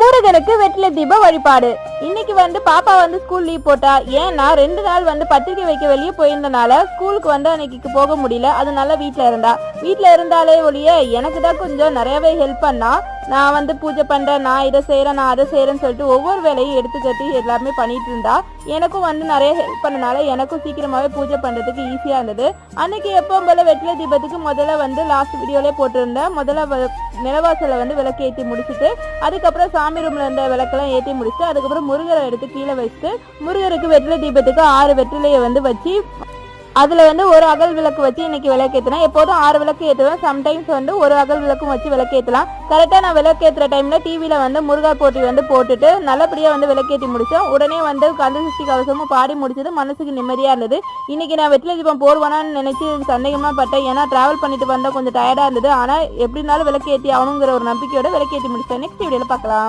முருகனுக்கு வெற்றிலை தீப வழிபாடு. இன்னைக்கு பாப்பா ஸ்கூல் லீவ் போட்டா. ஏன்னா 2 நாள் பத்திரிக்கை வைக்க வெளியே போயிருந்தனால ஸ்கூலுக்கு அன்னைக்கு போக முடியல. அதனால வீட்டுல இருந்தாலே ஒழிய எனக்கு தான் கொஞ்சம் நிறையவே ஹெல்ப் பண்ணா. நான் பூஜை பண்றேன், நான் இதை செய்யறேன், நான் அதை செய்யறேன்னு சொல்லிட்டு ஒவ்வொரு வேலையும் எடுத்துக்கட்டி எல்லாமே பண்ணிட்டு இருந்தா. எனக்கும் நிறைய ஹெல்ப் பண்ணனால எனக்கும் சீக்கிரமாவே பூஜை பண்றதுக்கு ஈஸியா இருந்தது. அன்னைக்கு எப்பவும் போல வெற்றிலை தீபத்துக்கு முதல்ல லாஸ்ட் வீடியோலே போட்டிருந்தேன். முதல்ல நிலவாசல விளக்கு ஏற்றி முடிச்சுட்டு அதுக்கப்புறம் சாமி ரூம்ல இருந்த விளக்கெல்லாம் ஏற்றி முடிச்சுட்டு அதுக்கப்புறம் முருகரை எடுத்து கீழே வச்சுட்டு முருகருக்கு வெற்றிலை தீபத்துக்கு 6 வெற்றிலையை வச்சு அதுல ஒரு அகல் விளக்கு வச்சு இன்னைக்கு விளக்கேற்றினா. எப்போதும் 6 விளக்கு ஏற்றுவேன். சம்டைம்ஸ் ஒரு அகல் விளக்கும் வச்சு விளக்கேற்றலாம். கரெக்டாக நான் விளக்கேற்றுற டைம்ல டிவியில முருகா போட்டி போட்டுட்டு நல்லபடியா விளக்கேற்றி முடிச்சோம். உடனே கந்தசஷ்டி கவசமும் பாடி முடிச்சது. மனசுக்கு நிம்மதியா இருந்தது. இன்னைக்கு நான் வெற்றிலை தீபம் போடுவானான்னு நினைச்சு சந்தேகமா பட்டேன். ஏன்னா டிராவல் பண்ணிட்டு வந்தா கொஞ்சம் டயர்டா இருந்தது. ஆனா எப்படி இருந்தாலும் விளக்கேற்றி ஆகணுங்கிற ஒரு நம்பிக்கையோட விளக்கேற்றி முடிச்சேன். நெக்ஸ்ட் வீடியோல பார்க்கலாம்.